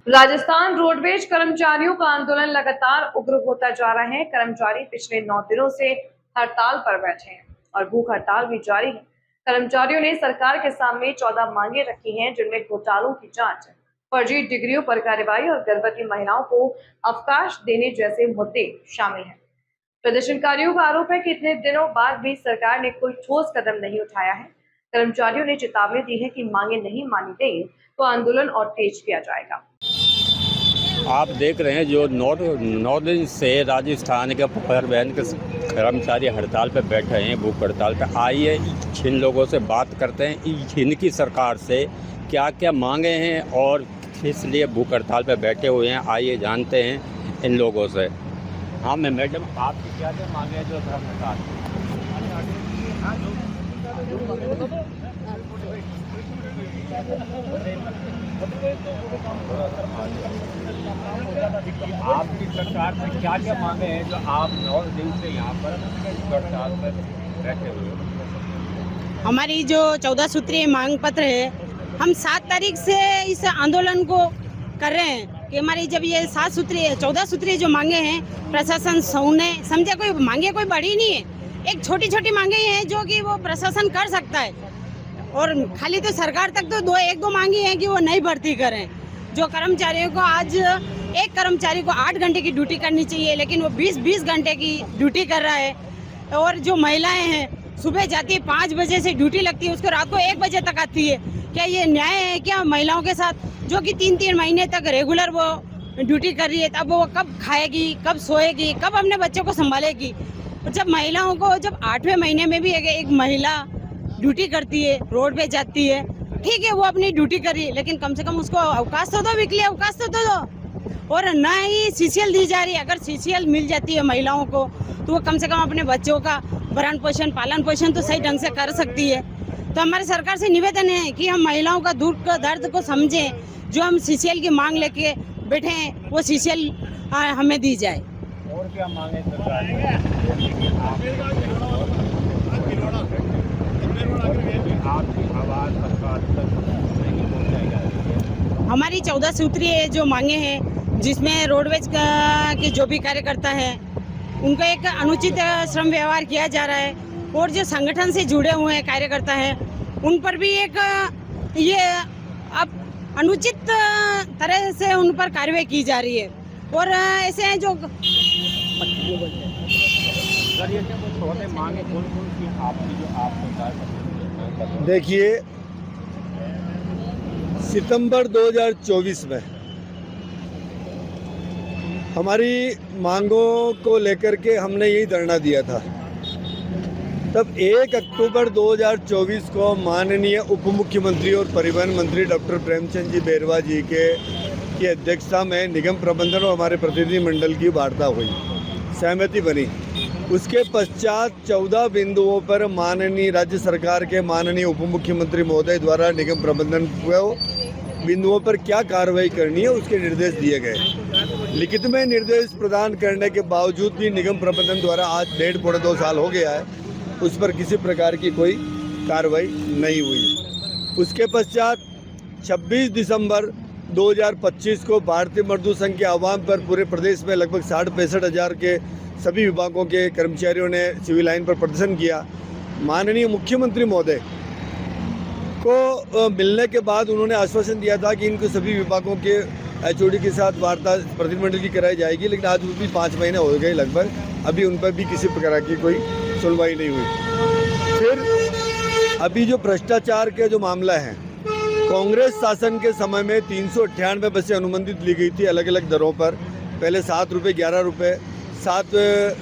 Rajasthan roadways कर्मचारियों का आंदोलन लगातार उग्र होता जा रहा है। कर्मचारी पिछले 9 दिनों से हड़ताल पर बैठे हैं और भूख हड़ताल भी जारी है। कर्मचारियों ने सरकार के सामने 14 मांगे रखी हैं, जिनमें घोटालों की जांच, फर्जी डिग्रियों पर कार्रवाई और गर्भवती महिलाओं को अवकाश देने जैसे मुद्दे शामिल हैं। प्रदर्शनकारियों का आरोप है कि इतने दिनों बाद भी सरकार ने कोई ठोस कदम नहीं उठाया है। कर्मचारियों ने चेतावनी दी है कि मांगे नहीं मानी गई तो आंदोलन और तेज किया जाएगा। आप देख रहे हैं जो 9 दिन से राजस्थान के परिवहन के कर्मचारी हड़ताल पर बैठे हैं, भूख हड़ताल पर। आइए इन लोगों से बात करते हैं, इनकी सरकार से क्या क्या मांगे हैं और किस लिए भूख हड़ताल पर बैठे हुए हैं। आइए जानते हैं इन लोगों से। हाँ मैडम, आपकी क्या क्या मांगे हैं जो हड़ताल? आपकी सरकार से क्या क्या मांगे हैं जो आप 9 दिन से यहाँ पर हड़ताल पर बैठे हुए हो? हमारी जो 14 सूत्रीय मांग पत्र है, हम 7 तारीख से इस आंदोलन को कर रहे हैं कि हमारी जब ये 14 सूत्रीय जो मांगे हैं, प्रशासन सुने समझे। कोई मांगे कोई बड़ी नहीं है, एक छोटी छोटी मांगे हैं जो कि वो प्रशासन कर सकता है। और खाली तो सरकार तक तो एक दो मांगी है कि वो नई भर्ती करें। जो कर्मचारियों को आज एक कर्मचारी को 8 घंटे की ड्यूटी करनी चाहिए, लेकिन वो 20 घंटे की ड्यूटी कर रहा है। और जो महिलाएं हैं, सुबह जाती है 5 बजे से ड्यूटी लगती है, उसको रात को 1 बजे तक आती है। क्या ये न्याय है क्या महिलाओं के साथ, जो कि 3-3 महीने तक रेगुलर वो ड्यूटी कर रही है? तब वो कब खाएगी, कब सोएगी, कब अपने बच्चों को संभालेगी? जब महिलाओं को जब 8वें महीने में भी एक महिला ड्यूटी करती है, रोड पे जाती है, ठीक है वो अपनी ड्यूटी कर रही है, लेकिन कम से कम उसको अवकाश तो दो, वीकली अवकाश तो दो। और ना ही सीसीएल दी जा रही है। अगर सीसीएल मिल जाती है महिलाओं को तो वो कम से कम अपने बच्चों का भरण पोषण, पालन पोषण तो सही ढंग से कर सकती है। तो हमारे सरकार से निवेदन है कि हम महिलाओं का दुख का दर्द को समझें। जो हम सीसीएल की मांग लेके बैठे हैं, वो सीसीएल हमें दी जाए। और क्या मांगे सरकार? हमारी 14 सूत्रीय जो मांगे हैं, जिसमें रोडवेज के जो भी कार्यकर्ता हैं उनको एक अनुचित श्रम व्यवहार किया जा रहा है, और जो संगठन से जुड़े हुए हैं कार्यकर्ता हैं उन पर भी एक ये अब अनुचित तरह से उन पर कार्रवाई की जा रही है। और ऐसे हैं जो देखिए, सितंबर 2024 में हमारी मांगों को लेकर के हमने यही धरना दिया था। तब 1 अक्टूबर 2024 को माननीय उप मुख्यमंत्री और परिवहन मंत्री डॉक्टर प्रेमचंद जी बैरवा जी की अध्यक्षता में निगम प्रबंधन और हमारे प्रतिनिधि मंडल की वार्ता हुई, सहमति बनी। उसके पश्चात 14 बिंदुओं पर माननीय राज्य सरकार के माननीय उप मुख्यमंत्री महोदय द्वारा निगम प्रबंधन बिंदुओं पर क्या कार्रवाई करनी है उसके निर्देश दिए गए। लिखित में निर्देश प्रदान करने के बावजूद भी निगम प्रबंधन द्वारा आज 1.5-2 साल हो गया है, उस पर किसी प्रकार की कोई कार्रवाई नहीं हुई। उसके पश्चात 26 दिसंबर 2025 को भारतीय मजदूर संघ के आह्वान पर पूरे प्रदेश में लगभग 60-65 हज़ार के सभी विभागों के कर्मचारियों ने सिविल लाइन पर प्रदर्शन किया। माननीय मुख्यमंत्री महोदय को मिलने के बाद उन्होंने आश्वासन दिया था कि इनको सभी विभागों के एचओडी के साथ वार्ता प्रतिनिधिमंडल की कराई जाएगी, लेकिन आज भी 5 महीने हो गए लगभग, अभी उन पर भी किसी प्रकार की कोई सुनवाई नहीं हुई। फिर अभी जो भ्रष्टाचार के जो मामला है, कांग्रेस शासन के समय में 398 बसें अनुबंधित ली गई थी अलग अलग दरों पर। पहले 7 रुपये, 11 रुपये, 7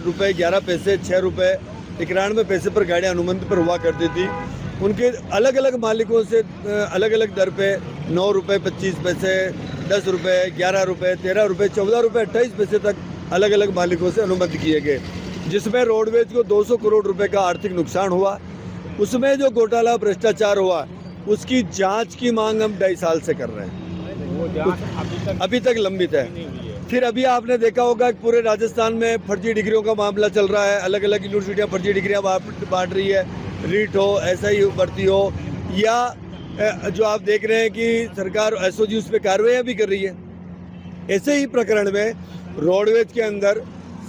रुपये 11 पैसे, 6 रुपये 91 पैसे पर गाड़ियाँ अनुबंधित पर हुआ करती थी। उनके अलग अलग मालिकों से अलग अलग दर पे 9 रुपये 25 पैसे, 10 रुपये, 11 रुपये, 13 रुपये, 14 रुपये 28 पैसे तक अलग अलग मालिकों से अनुबंध किए गए, जिसमें रोडवेज को 200 करोड़ रुपए का आर्थिक नुकसान हुआ। उसमें जो घोटाला भ्रष्टाचार हुआ उसकी जांच की मांग हम 2.5 साल से कर रहे हैं, अभी तक लंबित है। फिर अभी आपने देखा होगा कि पूरे राजस्थान में फर्जी डिग्रियों का मामला चल रहा है। अलग अलग यूनिवर्सिटियाँ फर्जी डिग्रियाँ बांट रही है, रीट हो, SI भर्ती हो, या जो आप देख रहे हैं कि सरकार SOG उस पर कार्रवाई भी कर रही है। ऐसे ही प्रकरण में रोडवेज के अंदर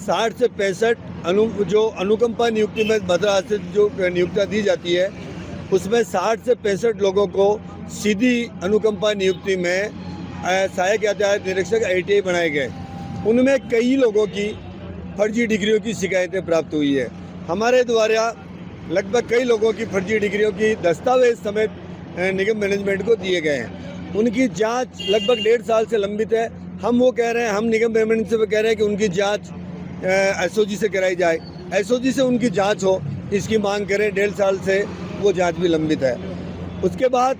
60 से 65 जो अनुकंपा नियुक्ति में मद्रास से जो नियुक्तियाँ दी जाती है उसमें 60 से 65 लोगों को सीधी अनुकंपा नियुक्ति में सहायक यातायात निरीक्षक ITI बनाए गए। उनमें कई लोगों की फर्जी डिग्रियों की शिकायतें प्राप्त हुई है। हमारे द्वारा लगभग कई लोगों की फर्जी डिग्रियों की दस्तावेज समेत निगम मैनेजमेंट को दिए गए हैं। उनकी जांच लगभग 1.5 साल से लंबित है। हम वो कह रहे हैं, हम निगम मैनेजमेंट से कह रहे हैं कि उनकी जांच SOG से कराई जाए, SOG से उनकी जांच हो, इसकी मांग करें। 1.5 साल से वो जांच भी लंबित है। उसके बाद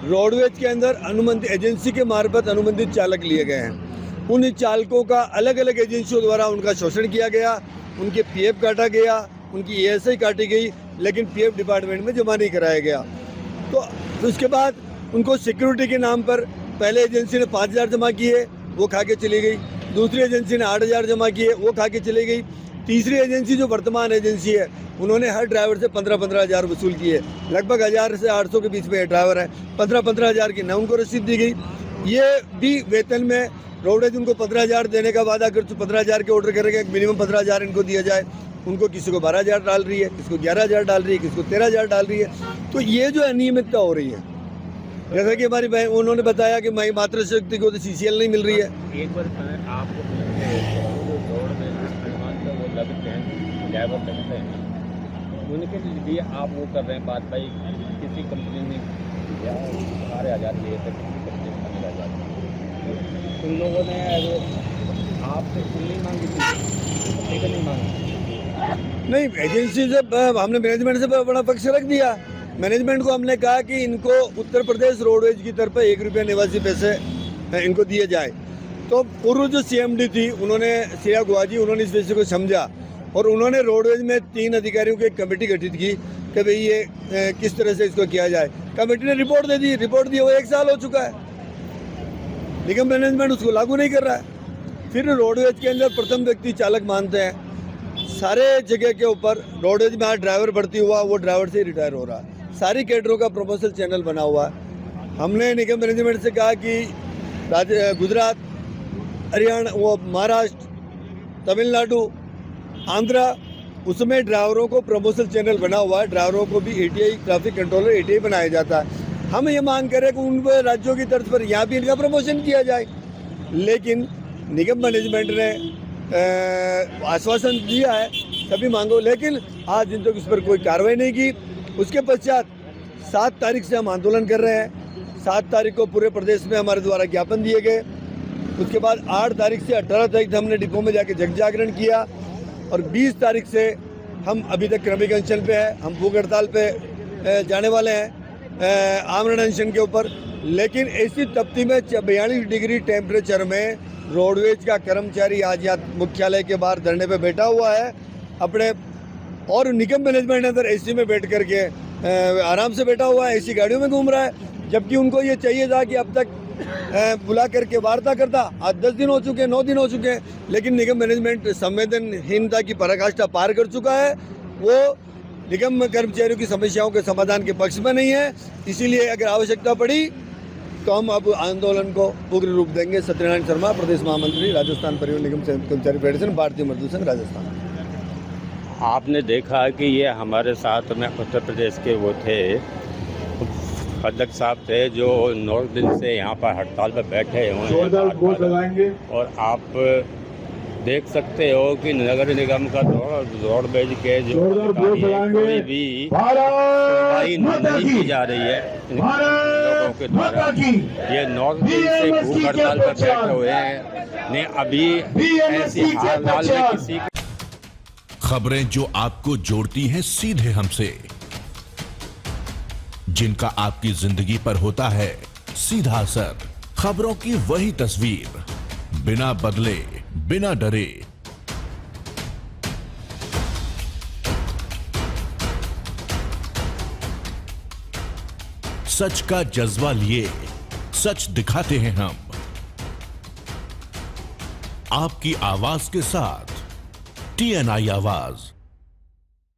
रोडवेज के अंदर अनुबंधित एजेंसी के मार्फत अनुबंधित चालक लिए गए हैं। उन चालकों का अलग अलग एजेंसियों द्वारा उनका शोषण किया गया, उनके PF काटा गया, उनकी ESI काटी गई, लेकिन PF डिपार्टमेंट में जमा नहीं कराया गया। तो उसके बाद उनको सिक्योरिटी के नाम पर पहले एजेंसी ने 5,000 जमा किए, वो खा के चली गई। दूसरी एजेंसी ने 8,000 जमा किए, वो खा के चली गई। तीसरी एजेंसी जो वर्तमान एजेंसी है, उन्होंने हर ड्राइवर से 15,000 वसूल किए। लगभग 1,000 से 800 के बीच में ड्राइवर है। 15,000 की न उनको रसीद दी गई। ये भी वेतन में रोडवेज उनको 15,000 देने का वादा कर 15,000 के ऑर्डर करेंगे, मिनिमम 15,000 इनको दिया जाए। उनको किसी को 12,000 डाल रही है, किसी को 11,000 डाल रही है, किसी को 13,000 डाल रही है। तो ये जो अनियमितता हो रही है, जैसा कि हमारी बहन उन्होंने बताया कि मातृ शक्ति को तो CCL नहीं मिल रही है। एक बार आपको ड्राइवर लगते हैं, उनके लिए आप वो कर रहे हैं बात भाई, किसी कंपनी में 12,000 लिए थे, किसी कंपनी में 15,000। उन लोगों ने आपसे नहीं मांगी थी, नहीं मांगी। नहीं, एजेंसी से हमने मैनेजमेंट से बड़ा पक्ष रख दिया। मैनेजमेंट को हमने कहा कि इनको उत्तर प्रदेश रोडवेज की तरफ 1 रुपया 89 पैसे इनको दिए जाए। तो पूर्व जो CMD थी, उन्होंने श्रेया गुआजी, उन्होंने इस विषय को समझा और उन्होंने रोडवेज में 3 अधिकारियों की एक कमेटी गठित की कि भाई ये किस तरह से इसको किया जाए। कमेटी ने रिपोर्ट दे दी, रिपोर्ट दिए हुए 1 साल हो चुका है, निगम मैनेजमेंट उसको लागू नहीं कर रहा है। फिर रोडवेज के अंदर प्रथम व्यक्ति चालक मानते हैं। सारे जगह के ऊपर रोडवेज में आज ड्राइवर भर्ती हुआ, वो ड्राइवर से ही रिटायर हो रहा है। सारी कैडरों का प्रमोशन चैनल बना हुआ है। हमने निगम मैनेजमेंट से कहा कि गुजरात, हरियाणा, वो महाराष्ट्र, तमिलनाडु, आंध्रा, उसमें ड्राइवरों को प्रमोशन चैनल बना हुआ है। ड्राइवरों को भी ATI, ट्रैफिक कंट्रोलर ATI बनाया जाता है। हम ये मांग करें कि उन राज्यों की तर्ज पर यहाँ भी इनका प्रमोशन किया जाए, लेकिन निगम मैनेजमेंट ने आश्वासन दिया है सभी मांगों, लेकिन आज इन तक इस पर कोई कार्रवाई नहीं की। उसके पश्चात 7 तारीख से हम आंदोलन कर रहे हैं। 7 तारीख को पूरे प्रदेश में हमारे द्वारा ज्ञापन दिए गए। उसके बाद 8 तारीख से 18 तारीख तक हमने डिपो में जाके जग जागरण किया और 20 तारीख से हम अभी तक क्रमिक अनशन पे है। हम भूख हड़ताल पे जाने वाले हैं आमरण अनशन के ऊपर। लेकिन ऐसी तपती में 42 डिग्री टेम्परेचर में रोडवेज का कर्मचारी आज यहाँ मुख्यालय के बाहर धरने पे बैठा हुआ है अपने, और निगम मैनेजमेंट अंदर AC में बैठ करके आराम से बैठा हुआ है, AC गाड़ियों में घूम रहा है। जबकि उनको ये चाहिए था कि अब तक बुला करके वार्ता करता। आज 10 दिन हो चुके हैं, 9 दिन हो चुके हैं, लेकिन निगम मैनेजमेंट संवेदनहीनता की पराकाष्ठा पार कर चुका है। वो निगम कर्मचारियों की समस्याओं के समाधान के पक्ष में नहीं है। इसीलिए अगर आवश्यकता पड़ी तो हम अब आंदोलन को उग्र रूप देंगे। सत्यनारायण शर्मा, प्रदेश महामंत्री, राजस्थान परिवहन निगम कर्मचारी फेडरेशन, भारतीय मजदूर संघ, राजस्थान। आपने देखा कि ये हमारे साथ में उत्तर प्रदेश के वो थे, अध्यक्ष साहब थे, जो 9 दिन से यहाँ पर हड़ताल पर बैठे हुए हैं। और आप देख सकते हो कि नगर निगम का रोडवेज के जो कोई भी सुनवाई नहीं की जा रही है लोगों के द्वारा। ये 9 दिन से भूख हड़ताल पर बैठे हुए हैं ने अभी ऐसी हाल में किसी खबरें जो आपको जोड़ती हैं सीधे हमसे, जिनका आपकी जिंदगी पर होता है सीधा असर। खबरों की वही तस्वीर, बिना बदले, बिना डरे। सच का जज्बा लिए सच दिखाते हैं हम, आपकी आवाज के साथ। TNI आवाज।